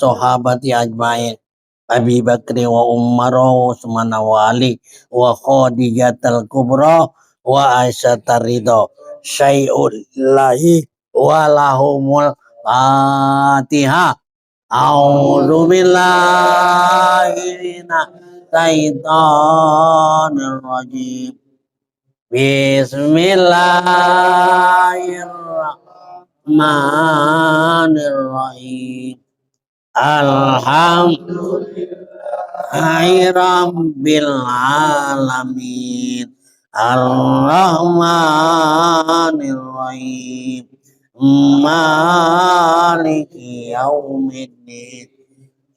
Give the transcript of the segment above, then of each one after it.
sahabati ajmain Abi Bakri wa Umar wa Utsman wa Ali wa Khadijatul Kubra wa Aisyah ridho syai'ul lahi wa lahumul Fatihah. A'udzu billahi minasyaitonir rajim. Bismillahirrahmanirrahim. Alhamdulillahi rabbil alamin. Ar-Rahmanir Rahim. Maliki yaumiddin.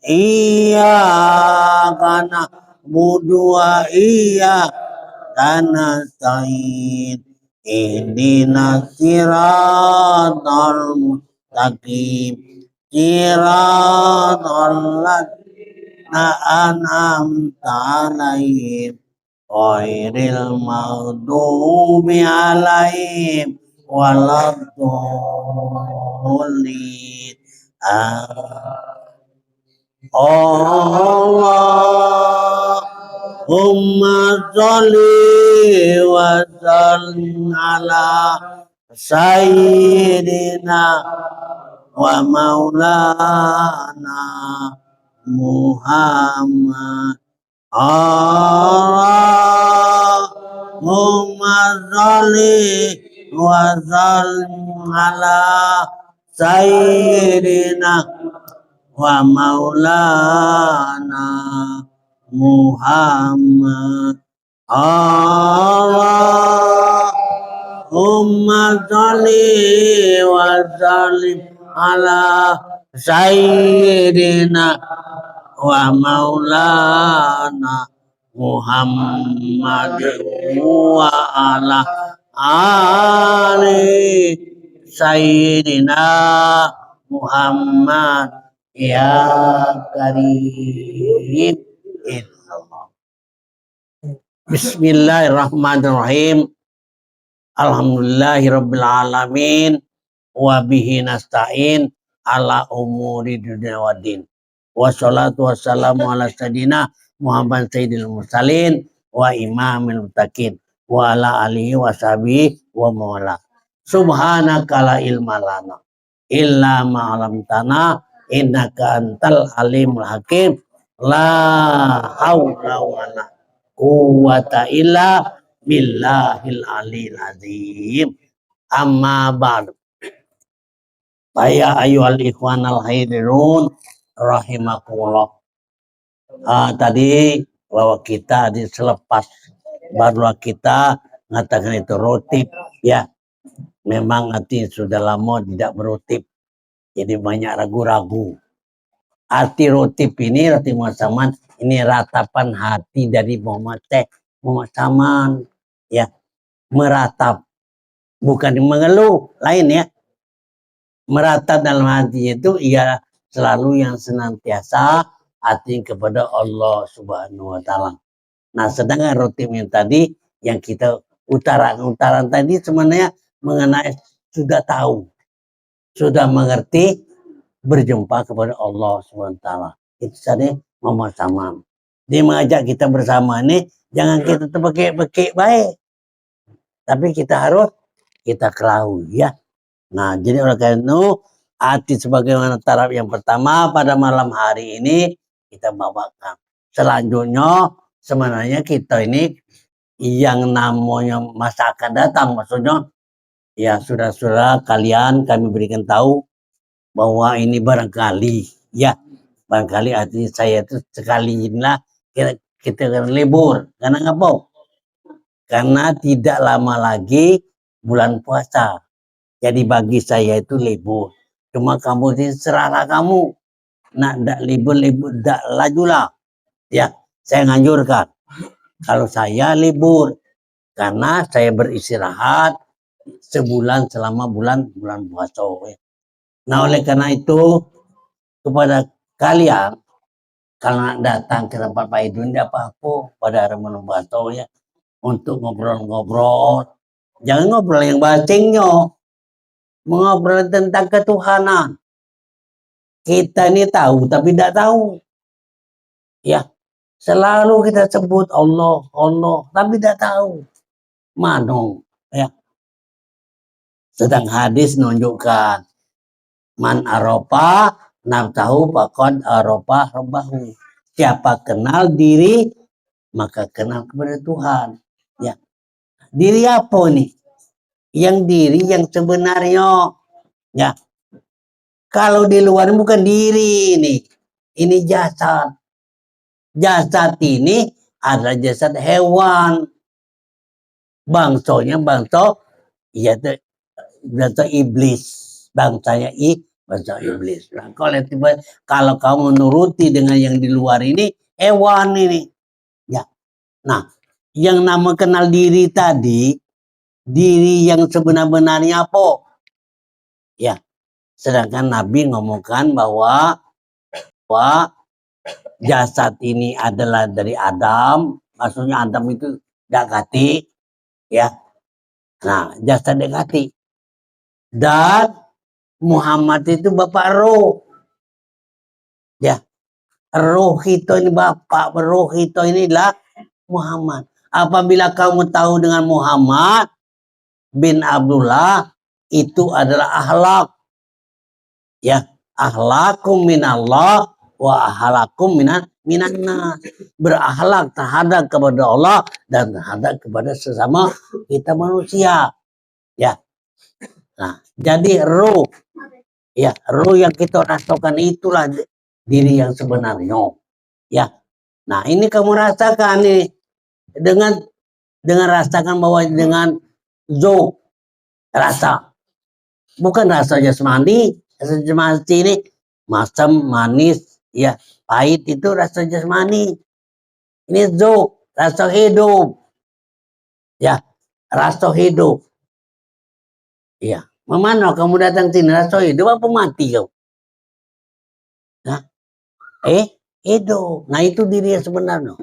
Iyyaka na'budu wa iyyaka nasta'in. Ihdinas siratal mustaqim. Siratal ladzina an'amta 'alaihim ghairil maghdubi 'alaihim waladdallin. Allahumma sholli wa sallim ala sayyidina wa maulana Muhammad. Allahumma sholli wa sallim ala sayyidina wa maulana Muhammad. Allahumma sholli wa sallim ala sayyidina wa maulana Muhammad wa ala ali sayyidina Muhammad ya karim. Bismillahirrahmanirrahim. Alhamdulillahirabbil alamin wa bihi nasta'in ala umuri dunya waddin. Wassalatu wassalamu ala sayyidina Muhammad sayyidil mursalin wa imamil muttaqin wa ala alihi wa sahbihi wa mawala. Subhanaka la ilma lana illa ma 'allamtana innaka antal alimul hakim. La haula wala quwwata illa billahil aliyil azim. Amma ba'du. Ya ayyuhal ikhwanal haidirun rahimakumullah. Tadi bahwa kita di selepas barulah kita mengatakan itu rotib ya. Memang hati sudah lama tidak berotib. Jadi banyak ragu-ragu. Arti rotib ini, arti Muhammad ini ratapan hati dari Muhammad Saman ya, meratap bukan mengeluh lain ya. Meratap dalam hati itu ia selalu yang senantiasa hati kepada Allah Subhanahu wa taala. Nah, sedangkan rotib yang tadi yang kita utaran tadi sebenarnya mengenai sudah tahu, sudah mengerti, berjumpa kepada Allah Subhanahu wa taala. Itu tadi Muhammad Saman. Dia mengajak kita bersama ini jangan kita terbekik-bekik baik. Tapi kita harus kita kelaui ya. Nah, jadi oleh karena itu hati sebagaimana taraf yang pertama pada malam hari ini kita bawakan. Selanjutnya sebenarnya kita ini yang namanya masa akan datang, maksudnya ya saudara-saudara kalian kami berikan tahu bahwa ini barangkali ya, barangkali hati saya itu sekali inilah kita akan libur. Karena ngapa? Karena tidak lama lagi bulan puasa. Jadi bagi saya itu libur. Cuma kamu ini serahlah kamu. Nak ndak libur ndak lajulah. Ya, saya nganjurkan. Kalau saya libur karena saya beristirahat sebulan selama bulan puasa. Nah, oleh karena itu kepada kalian kalau datang ke tempat Pak Idun tidak apa-apa pada Ramadan puasa ya, untuk ngobrol-ngobrol. Jangan ngobrol yang basingnya. Mengobrol tentang ketuhanan. Kita ini tahu tapi tidak tahu. Ya, selalu kita sebut Allah, Allah, tapi tidak tahu. Mana? Ya. Sedang hadis menunjukkan man aropa naftahu faqad aropa rabbahu. Siapa kenal diri maka kenal kepada Tuhan. Ya. Diri apa nih? Yang diri yang sebenarnya. Ya. Kalau di luar bukan diri ini. Ini jasad. Jasad ini adalah jasad hewan. Bangsanya bangsa yaitu bangsa iblis. Bangsanya bangsa iblis. Nah, kalau kamu menuruti dengan yang di luar ini, hewan ini. Ya. Nah, yang nama kenal diri tadi, diri yang sebenar-benarnya apa? Ya. Sedangkan Nabi ngomongkan bahwa jasad ini adalah dari Adam, maksudnya Adam itu dakati, ya. Nah, jasad dakati. Dan Muhammad itu bapak roh. Ya. Roh kita ini bapak, roh kita inilah Muhammad. Apabila kamu tahu dengan Muhammad bin Abdullah, itu adalah akhlak. Ya, akhlakum minallah wa ahlakum minannas. Berakhlak terhadap kepada Allah dan terhadap kepada sesama kita manusia. Ya. Nah, jadi roh, ya, roh yang kita rasakan itulah diri yang sebenarnya. Ya. Nah, ini kamu rasakan nih dengan rasakan bahwa dengan zauq, rasa. Bukan rasa jasmani, rasa jasmani ini masam, manis, ya, pahit itu rasa jasmani. Ini zauq, rasa hidup. Ya, rasa hidup. Ya, mana kamu datang sini rasa hidup apa mati kau? Nah, hidup. Nah, itu diri yang sebenarnya.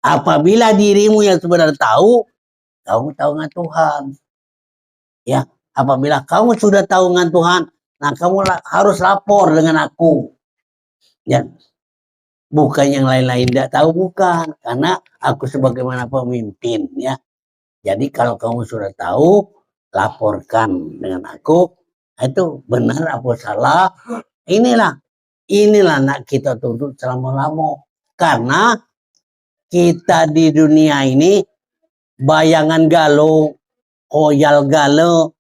Apabila dirimu yang sebenarnya tahu, kamu tahu dengan Tuhan. Ya, apabila kamu sudah tahu dengan Tuhan, nah kamu harus lapor dengan aku. Ya, bukan yang lain-lain tidak tahu, bukan, karena aku sebagaimana pemimpin, ya. Jadi kalau kamu sudah tahu, laporkan dengan aku. Itu benar apa salah? Inilah nak kita tuntut selama-lama, karena kita di dunia ini bayangan galau, khoyal galau,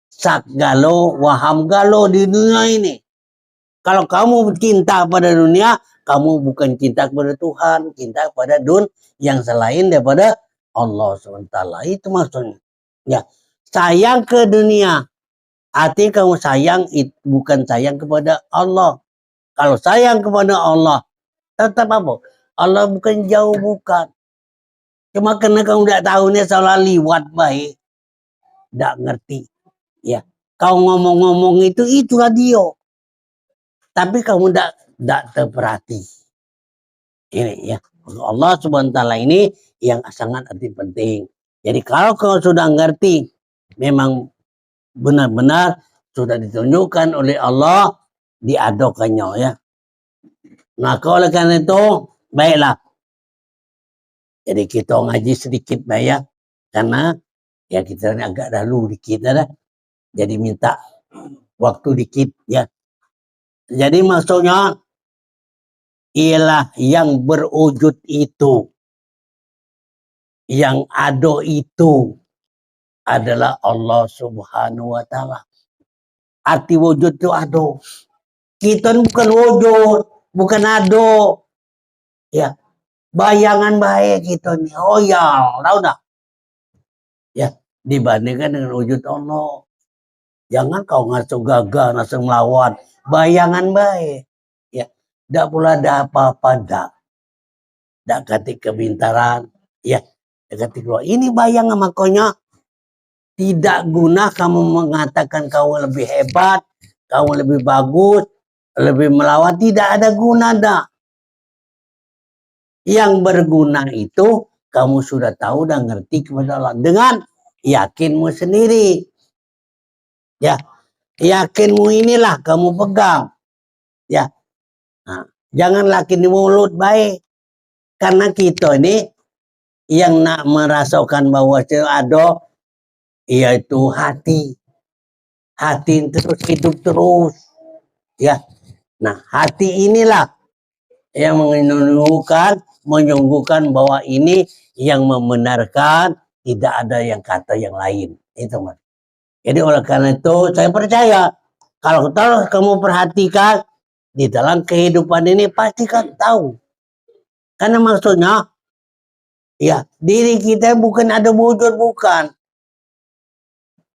sak galau, waham galau di dunia ini. Kalau kamu cinta pada dunia, kamu bukan cinta kepada Tuhan, cinta kepada yang selain daripada Allah SWT. Itu maksudnya. Ya, sayang ke dunia. Artinya kamu sayang bukan sayang kepada Allah. Kalau sayang kepada Allah, tetap apa? Allah bukan jauh, bukan. Cuma karena kamu tidak tahu nih salah liwat baik. Tidak ngerti. Ya, kau ngomong-ngomong itulah dia. Tapi kamu tidak terperhati. Ini ya. Allah SWT ini yang sangat arti penting. Jadi kalau kau sudah ngerti, memang benar-benar sudah ditunjukkan oleh Allah, diadokannya, ya. Nah, oleh karena itu, baiklah. Jadi kita ngaji sedikit, baik, ya. Karena ya kita ini agak dahulu dikit, ya. Jadi minta waktu dikit, ya. Jadi maksudnya ialah yang berwujud itu, yang ada itu adalah Allah Subhanahu wa Ta'ala. Arti wujud itu ada. Kita bukan wujud, bukan ada. Ya, bayangan baik kita nih. Oh ya, tahu dah. Ya, dibandingkan dengan wujud Allah. Jangan kau ngasuh gagah, ngasuh melawan. Bayangan baik. Ya, tidak pula ada apa-apa, dah. Tidak kati kebintaran. Ya, kati keluar. Ini bayangan, makanya tidak guna kamu mengatakan kau lebih hebat, kau lebih bagus, lebih melawan. Tidak ada guna, dah. Yang berguna itu kamu sudah tahu dan ngerti kepada Allah dengan yakinmu sendiri. Ya, yakinmu inilah kamu pegang. Ya, nah, jangan laki di mulut baik, karena kita ini yang nak merasakan bahwa ada yaitu hati terus hidup terus, ya. Nah, hati inilah yang menyungguhkan bahwa ini yang membenarkan, tidak ada yang kata yang lain. Itu mas. Jadi oleh karena itu saya percaya kalau kamu perhatikan di dalam kehidupan ini pasti kan tahu. Karena maksudnya ya diri kita bukan ada wujud, bukan.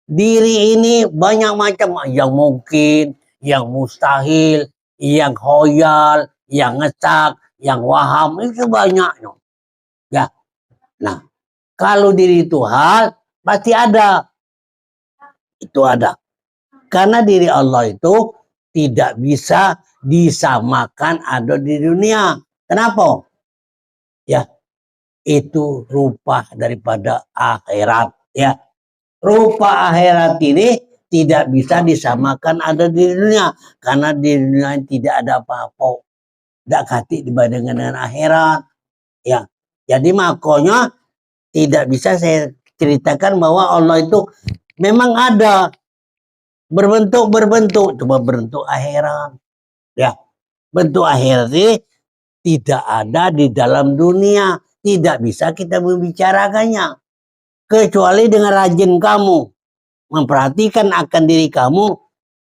Diri ini banyak macam, yang mungkin, yang mustahil, yang khoyal, yang ngesak, yang waham, itu banyaknya. Ya. Nah, kalau diri itu hal pasti ada. Itu ada. Karena diri Allah itu tidak bisa disamakan ada di dunia. Kenapa? Ya, itu rupa daripada akhirat, ya. Rupa akhirat ini tidak bisa disamakan ada di dunia, karena di dunia tidak ada apa-apa. Tidak kati dibandingkan dengan akhirat, ya. Jadi makanya tidak bisa saya ceritakan bahwa Allah itu memang ada berbentuk, cuma bentuk akhirat, ya. Bentuk akhirat ini tidak ada di dalam dunia, tidak bisa kita membicarakannya kecuali dengan rajin kamu memperhatikan akan diri kamu,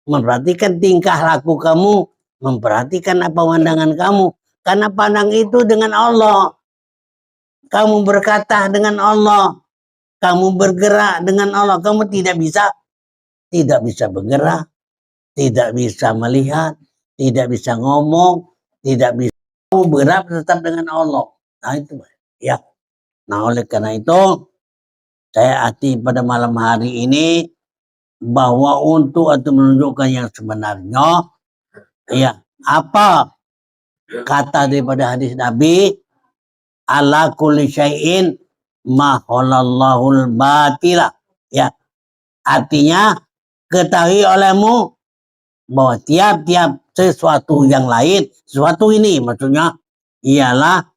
memperhatikan tingkah laku kamu, memperhatikan apa pandangan kamu. Karena pandang itu dengan Allah. Kamu berkata dengan Allah. Kamu bergerak dengan Allah. Kamu tidak bisa bergerak, tidak bisa melihat, tidak bisa ngomong, tidak bisa. Kamu bergerak tetap dengan Allah. Nah itu ya. Nah oleh karena itu saya hati pada malam hari ini bahwa untuk atau menunjukkan yang sebenarnya, ya, apa kata daripada hadis Nabi, ala kulli syai'in ma khalallahul batila, ya. Artinya ketahui olehmu bahwa tiap-tiap sesuatu yang lain, sesuatu ini maksudnya ialah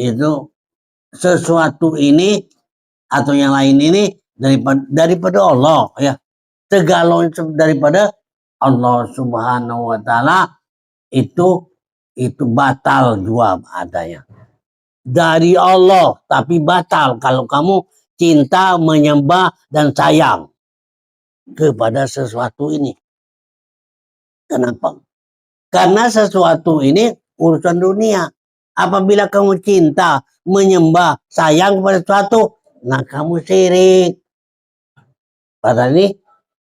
itu sesuatu ini atau yang lain ini daripada Allah, ya. Segala daripada Allah Subhanahu wa taala itu batal jua adanya. Dari Allah tapi batal kalau kamu cinta, menyembah dan sayang kepada sesuatu ini. Kenapa? Karena sesuatu ini urusan dunia. Apabila kamu cinta, menyembah, sayang kepada sesuatu, nah kamu syirik. Padahal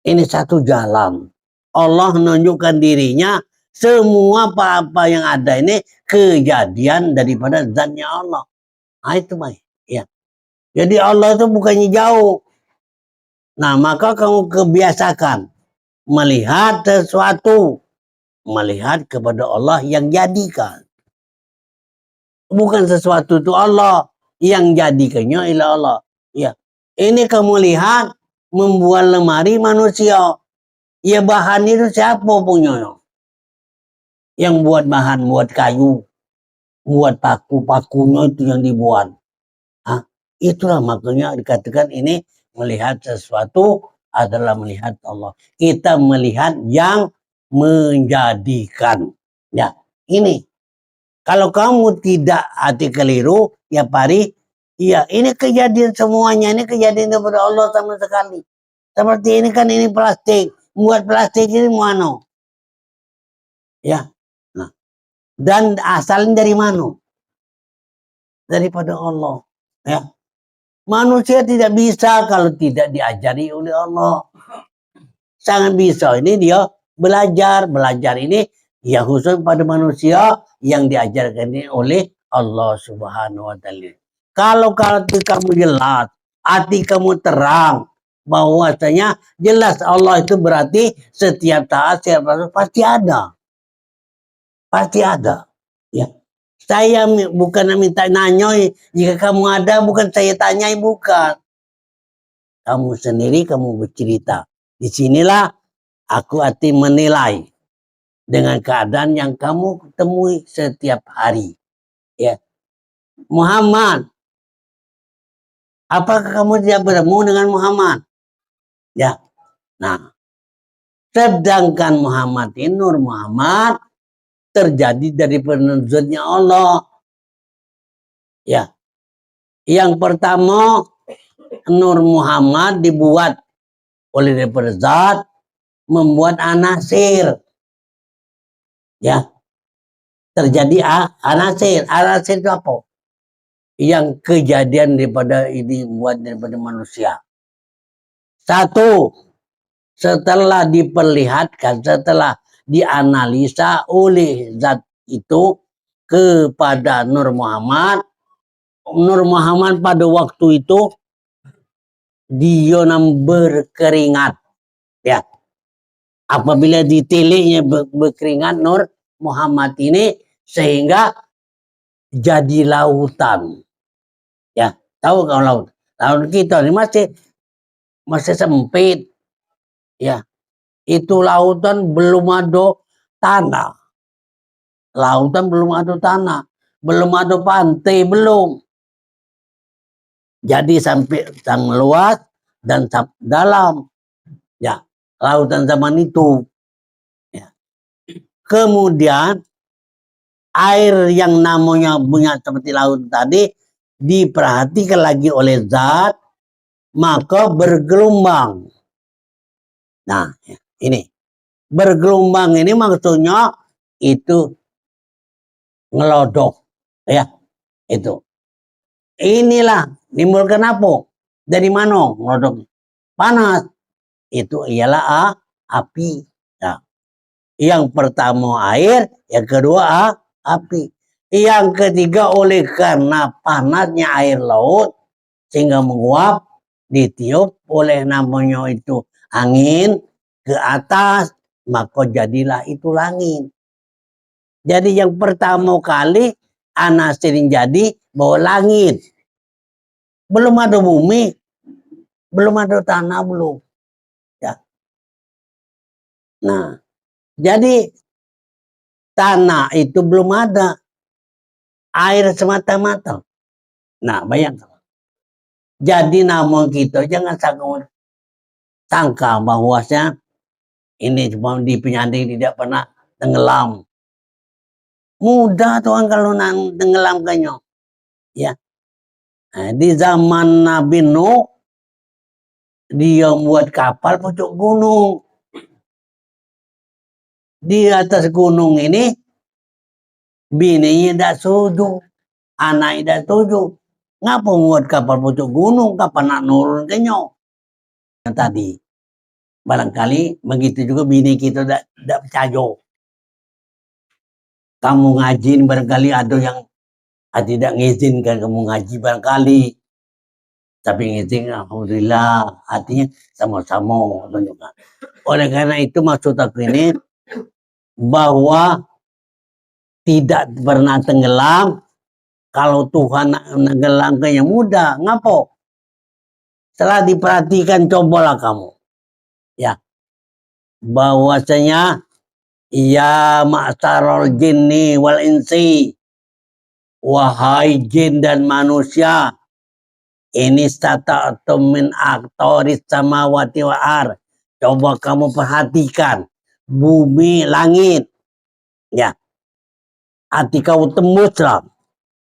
ini satu jalan. Allah menunjukkan dirinya, semua apa-apa yang ada ini kejadian daripada zatnya Allah. Nah itu baik. Ya. Jadi Allah itu bukannya jauh. Nah maka kamu kebiasakan melihat sesuatu, melihat kepada Allah yang jadikan. Bukan sesuatu itu Allah, yang jadikannya ialah Allah. Ya. Ini kamu lihat membuat lemari manusia. Ya bahan itu siapa punya? Yang buat bahan, buat kayu, buat paku-pakunya itu yang dibuat. Hah? Itulah makanya dikatakan ini melihat sesuatu adalah melihat Allah. Kita melihat yang menjadikan. Ya, ini. Kalau kamu tidak hati keliru, ya pari, iya ini kejadian semuanya, ini kejadian daripada Allah sama sekali. Seperti ini kan ini plastik. Buat plastik ini mana? Ya. Nah, dan asalnya dari mana? Daripada Allah. Ya. Manusia tidak bisa kalau tidak diajari oleh Allah. Sangat bisa. Ini dia belajar. Belajar ini ya khusus pada manusia yang diajarkan ini oleh Allah Subhanahu wa taala. Kalau kamu jelas, hati kamu terang, bahwasanya jelas Allah itu berarti setiap saat, setiap saat pasti ada. Pasti ada. Ya. Saya bukan minta nanya, jika kamu ada bukan saya tanyai, bukan. Kamu sendiri kamu bercerita. Disinilah aku hati menilai. dengan keadaan yang kamu temui setiap hari. Ya, Muhammad, apakah kamu tidak bertemu dengan Muhammad? Ya, nah, sedangkan Muhammad ini Nur Muhammad terjadi dari penunjuknya Allah. Ya, yang pertama Nur Muhammad dibuat oleh daripada zat membuat anasir. Ya, terjadi anasir. Anasir itu apa? Yang kejadian daripada ini buat daripada manusia. Satu, setelah diperlihatkan, setelah dianalisa oleh zat itu kepada Nur Muhammad pada waktu itu dia berkeringat. Ya, apabila ditiliknya berkeringat Nur Muhammad ini sehingga jadi lautan. Ya, tahu kalau laut? Laut kita ini masih sempit. Ya, itu lautan belum ada tanah. Lautan belum ada tanah, belum ada pantai, belum. Jadi sampai sang luas dan dalam. Ya, lautan zaman itu. Ya. Kemudian air yang namanya punya seperti laut tadi diperhatikan lagi oleh zat, maka bergelombang. Nah, ini bergelombang ini maksudnya itu ngelodok, ya itu. Inilah nimbulkan apa? Dari mana ngelodok? Panas. Itu ialah api. Nah, yang pertama air, yang kedua api. Yang ketiga oleh karena panasnya air laut sehingga menguap, ditiup oleh namanya itu angin ke atas, maka jadilah itu langit. Jadi yang pertama kali anasir jadi bawah langit. Belum ada bumi, belum ada tanah, belum. Ya. Nah, jadi tanah itu belum ada. Air semata-mata. Nah, bayangkan. Jadi nama kita jangan sangka bahwasanya ini cuma di penyanding tidak pernah tenggelam. Mudah tuh kalau tenggelamkannya. Ya. Nah, di zaman Nabi Nuh dia buat kapal pucuk gunung. Di atas gunung ini bininya tidak setuju, anak tidak setuju. Ngapa buat kapal pucuk gunung? Kapan nak nurun ke nyok? Yang tadi barangkali begitu juga bini kita tidak percaya. Kamu ngaji barangkali ada yang tidak mengizinkan kamu ngaji barangkali. Tapi ngizin alhamdulillah, artinya sama-sama tunjukkan. Oleh karena itu maksud aku ini bahwa tidak pernah tenggelam. Kalau Tuhan menenggelamkan yang mudah, ngapa? Setelah diperhatikan cobalah kamu. Ya. Bahwasanya ya ma'sarul jinni wal insi, wahai jin dan manusia, ini stata'tum min aktoris samawati wa ar. Coba kamu perhatikan bumi, langit. Ya. Hati kau tembuslah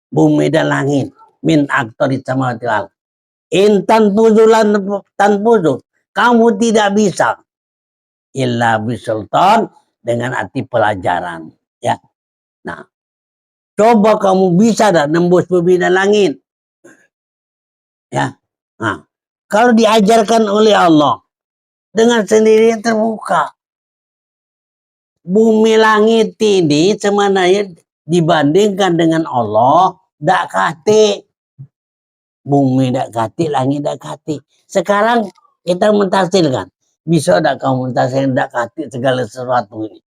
bumi dan langit min aktoris samawati wa ar. Intan puzulan tan puzul. Kamu tidak bisa illa bisultan dengan arti pelajaran. Ya. Nah, coba kamu bisa dah nembus bumi dan langit. Ya. Nah, kalau diajarkan oleh Allah dengan sendirinya terbuka. Bumi langit ini sebenarnya dibandingkan dengan Allah tidak kati. Bumi tidak kati, langit tidak kati. Sekarang kita mentafsirkan. Bisa tidak kamu mentafsirkan tidak kati segala sesuatu ini?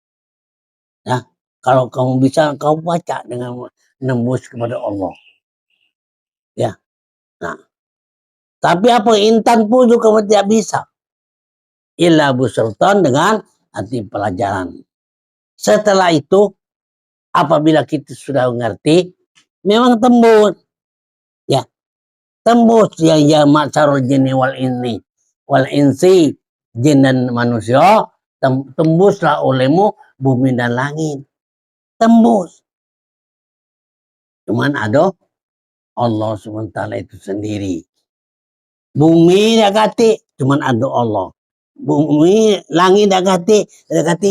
Ya, kalau kamu bisa, kamu baca dengan menembus kepada Allah. Ya, nah. Tapi apa intan pun juga kamu tidak bisa. Illa busultan dengan arti pelajaran. Setelah itu, apabila kita sudah mengerti, memang tembus. Ya, tembus yang ya masyarul jinni wal insi, jin dan manusia, tembuslah olehmu bumi dan langit. Tembus. Cuman ada Allah SWT itu sendiri. Bumi dah kati, cuman ada Allah. Bumi, langit dah kati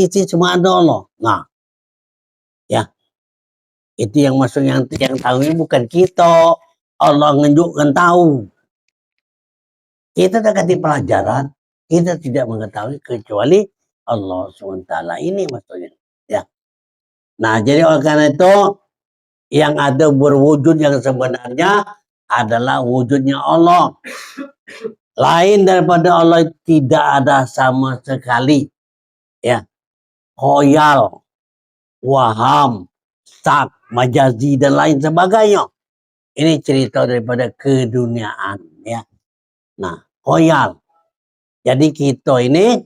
isi cuma ada Allah. Nah, ya, itu yang maksud yang tahu ini bukan kita. Allah menunjukkan tahu. Kita dah kati pelajaran, kita tidak mengetahui kecuali Allah SWT ini maksudnya. Ya. Nah, jadi oleh karena itu yang ada berwujud yang sebenarnya adalah wujudnya Allah. Lain daripada Allah tidak ada sama sekali. Ya, khoyal, waham, sak, majazi dan lain sebagainya. Ini cerita daripada keduniaan. Ya, nah, khoyal. Jadi kita ini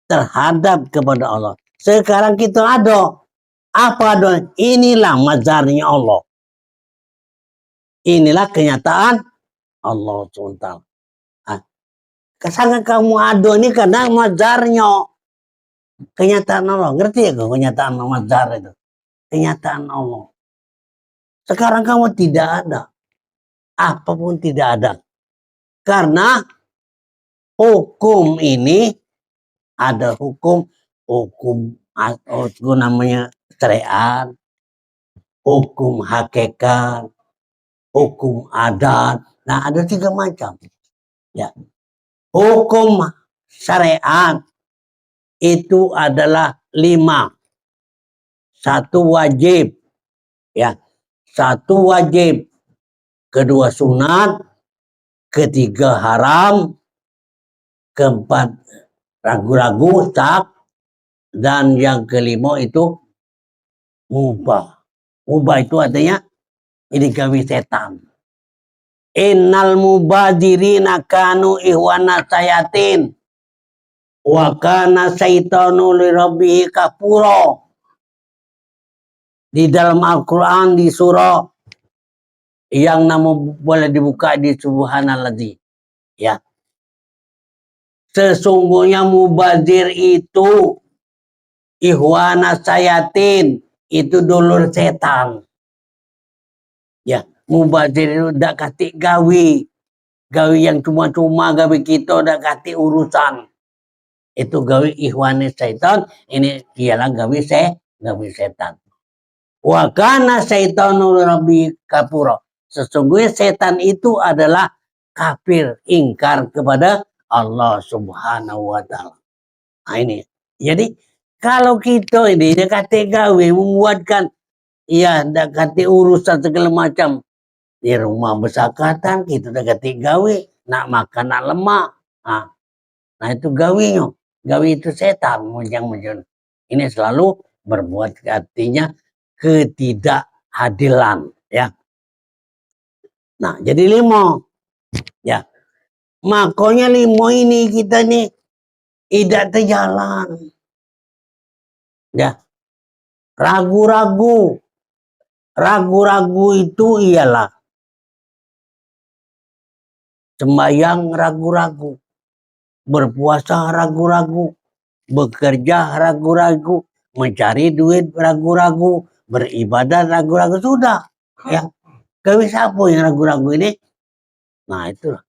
terhadap kepada Allah. Sekarang kita ada. Apa ada? Inilah mazharnya Allah. Inilah kenyataan Allah SWT. Kesangan kamu ada ini karena mazharnya. Kenyataan Allah. Ngerti ya kenyataan mazhar itu? Kenyataan Allah. Sekarang kamu tidak ada. Apapun tidak ada. Karena hukum ini ada hukum namanya syariat, hukum hakikat, hukum adat. Nah, ada 3 macam. Ya. Hukum syariat itu adalah 5. 1 wajib. Ya. 1 wajib. 2 sunat. 3 haram. 4 ragu-ragu, tak. Dan yang 5 itu mubah. Mubah itu artinya ini gawe setan. Innal mubadzirina kanu ihwana sayatin wa kana syaitanu lirabbihi kafura. Di dalam Al-Quran di surah yang nama boleh dibuka di Subhanalladzi. Ya. Sesungguhnya mubazir itu ihwana sayatin, itu dulur setan. Ya, mubazir itu dak katik gawe. Gawe yang cuma-cuma gawe kita dak katik urusan. Itu gawe ihwana setan, ini ialah gawe setan. Wa kana syaitanu rabbi kafura. Sesungguhnya setan itu adalah kafir, ingkar kepada Allah Subhanahu wa taala. Nah, ini. Jadi kalau kita ini kata gawe membuatkan ya dak kata urusan segala macam di rumah besakatan kita dak kata gawe nak makan nak lemak. Nah itu gawenya. Gawe itu setan mujang-mujang. Ini selalu berbuat artinya ketidakadilan, ya. Nah, jadi 5. Ya. Makanya 5 ini kita nih tidak terjalan. Ya. Ragu-ragu. Ragu-ragu itu ialah sembahyang ragu-ragu, berpuasa ragu-ragu, bekerja ragu-ragu, mencari duit ragu-ragu, beribadah ragu-ragu, sudah. Ya. Gawe siapa yang ragu-ragu ini? Nah, itulah.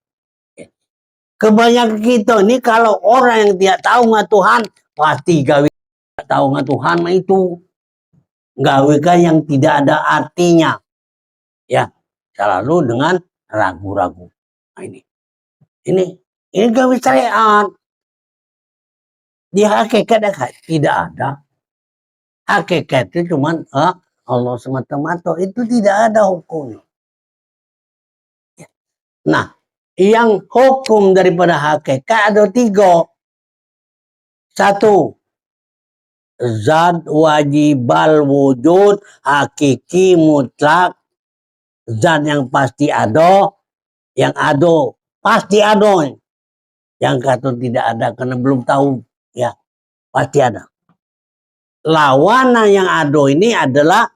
Kebanyakan kita ini kalau orang yang tidak tahu nggak Tuhan, pasti gawe tahu nggak Tuhan itu gawekan yang tidak ada artinya. Ya, selalu dengan ragu-ragu. Nah, ini gawe syariat. Di hakikat tidak ada. Hakikat itu cuman Allah semata-mata, itu tidak ada hukumnya. Nah, yang hukum daripada hakikat ada 3. 1, zat wajibal wujud, hakiki mutlak. Zat yang pasti ada, yang ada pasti ada. Yang kata tidak ada karena belum tahu, ya pasti ada. lawanan yang ado ini adalah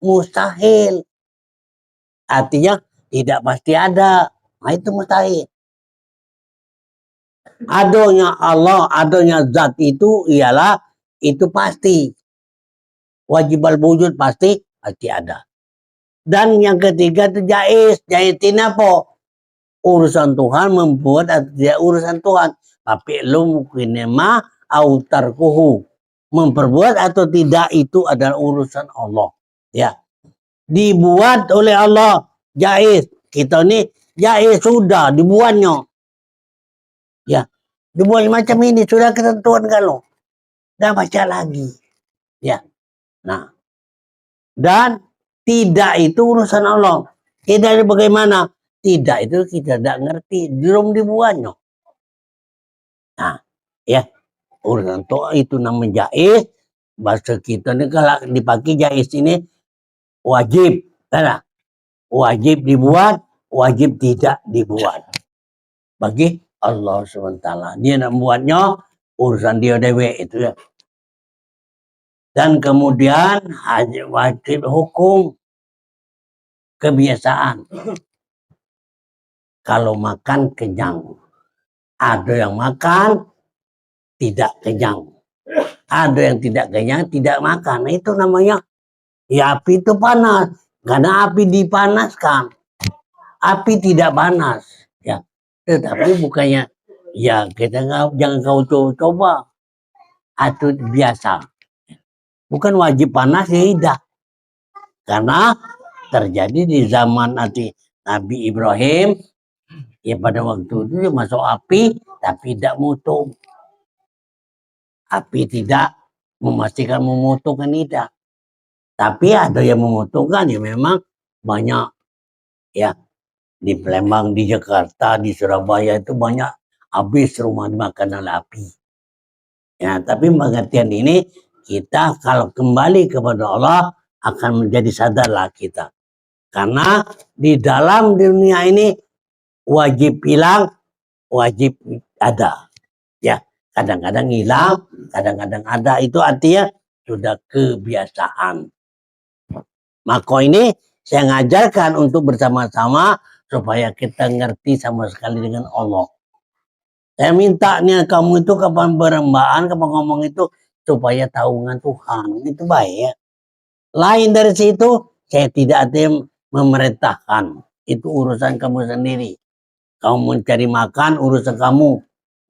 mustahil. Artinya tidak pasti ada. Nah itu mustahil. Adanya Allah, adanya zat itu ialah itu pasti. Wajib al-wujud pasti ada. Dan yang ketiga itu jaiz. Jaiz ini apa? Urusan Tuhan membuat atau tidak urusan Tuhan. Tapi lu mungkin ma autarkuhu. Memperbuat atau tidak itu adalah urusan Allah. Ya. Dibuat oleh Allah. Jaiz. Kita ini jaiz sudah dibuatnya. Ya. Dibuat macam ini sudah ketentuan kalau. Dah baca lagi. Ya. Nah. Dan tidak itu urusan Allah. Tidak bagaimana? Tidak itu kita tidak ngerti. Belum dibuatnya. Nah. Ya. Urusan itu namanya jaiz. Bahasa kita ini kalau dipakai jaiz ini wajib. Karena wajib dibuat, wajib tidak dibuat. Bagi Allah SWT. Dia nak buatnya urusan dia dewe itu ya. Dan kemudian wajib hukum kebiasaan. Kalau makan kenyang. Ada yang makan tidak kenyang. Ada yang tidak kenyang tidak makan. Nah, itu namanya ya api itu panas. Karena api dipanaskan. Api tidak panas. Ya. Tetapi bukannya ya kita jangan kau coba. Itu biasa. Bukan wajib panas ya tidak. Karena terjadi di zaman Nabi Ibrahim. Ya pada waktu itu dia masuk api tapi tidak mutu. Api tidak memastikan memutihkan tidak. Tapi ada yang memutihkan ya memang banyak ya. Di Palembang, di Jakarta, di Surabaya itu banyak habis rumah dimakan oleh api. Ya, tapi pengertian ini kita kalau kembali kepada Allah akan menjadi sadarlah kita. Karena di dalam dunia ini wajib hilang, wajib ada. Ya, kadang-kadang hilang, kadang-kadang ada. Itu artinya sudah kebiasaan. Maka ini saya ngajarkan untuk bersama-sama supaya kita ngerti sama sekali dengan Allah. Saya minta nih kamu itu kapan berembaan, kapan ngomong itu supaya tahu dengan Tuhan. Itu baik ya. Lain dari situ saya tidak ada yang memerintahkan. Itu urusan kamu sendiri. Kamu mencari makan urusan kamu.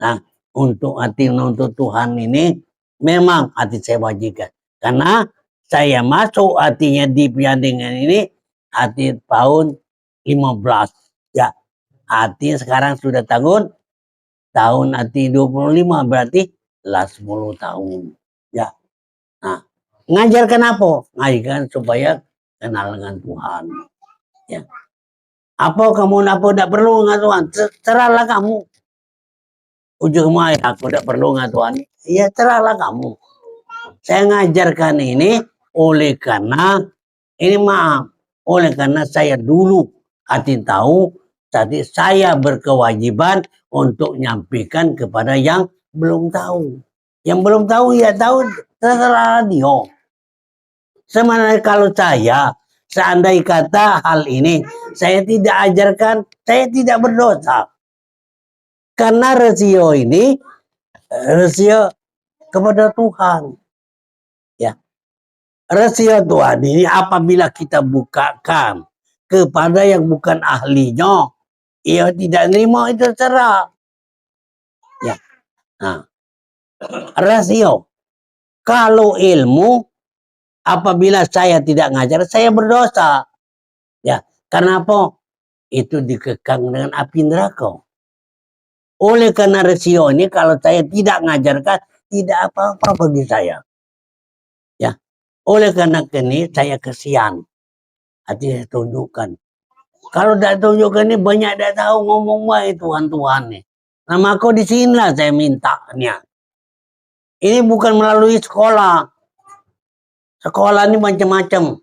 Nah, untuk hati untuk Tuhan ini memang hati saya wajibkan. Karena saya masuk hatinya di piandingan ini hati tahun 15 ya. Hati sekarang sudah tahun hati 25 berarti lah 10 tahun ya. Nah, ngajarkan apa? Ngajarkan supaya kenal dengan Tuhan ya. Apa kamu tidak perlu dengan Tuhan? Cerahlah kamu. Ujung aku tidak perlu dengan Tuhan. Ya cerahlah kamu. Saya ngajarkan ini oleh karena ini maaf. Oleh karena saya dulu hati tahu, tadi saya berkewajiban untuk nyampaikan kepada yang belum tahu. Yang belum tahu ya tahu terserah dia. Sebenarnya kalau saya seandainya kata hal ini saya tidak ajarkan, saya tidak berdosa. Karena rasio ini rasio kepada Tuhan. Ya. Rasio Tuhan ini apabila kita bukakan kepada yang bukan ahlinya, ia tidak nerima itu terserah. Ya. Nah, rasio. Kalau ilmu apabila saya tidak ngajar, saya berdosa. Ya, karena apa? Itu dikekang dengan api neraka. Oleh karena rasio ini kalau saya tidak ngajarkan tidak apa-apa bagi saya. Ya. Oleh karena ini saya kesian. Hati saya tunjukkan. Kalau tidak tunjukkan ini banyak tidak tahu ngomong baik Tuhan nih. Nah maka di sinilah saya mintanya. Ini bukan melalui sekolah. Sekolah ini macam-macam.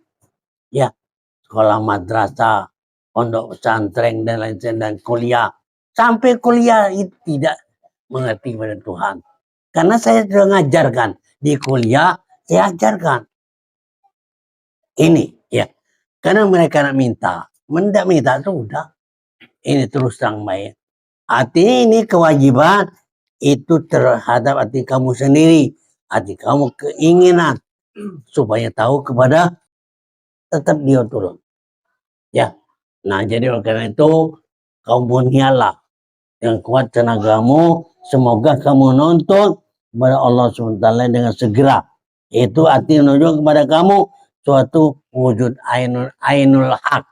Ya, sekolah madrasah, pondok pesantren dan lain-lain dan kuliah. Sampai kuliah itu tidak mengerti pada Tuhan. Karena saya sudah ngajarkan di kuliah, saya ajarkan. Ini ya. Karena mereka nak minta, mendak minta sudah. Ini terus terang baik. Artinya ini kewajiban itu terhadap hati kamu sendiri, hati kamu keinginan supaya tahu kepada tetap dia turun. Ya. Nah, jadi oleh karena itu kamu niatlah yang kuat tenagamu, semoga kamu nonton kepada Allah SWT dengan segera. Itu artinya menunjuk kepada kamu suatu wujud ainul haq.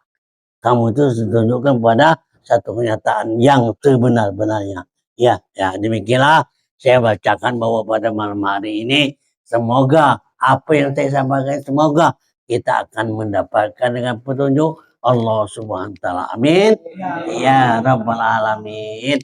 Kamu itu ditunjukkan pada satu kenyataan yang sebenar-benarnya. Ya, demikianlah saya bacakan bahwa pada malam hari ini semoga apa yang saya sampaikan semoga kita akan mendapatkan dengan petunjuk Allah Subhanahu wa taala. Amin. Ya Rabbal alamin.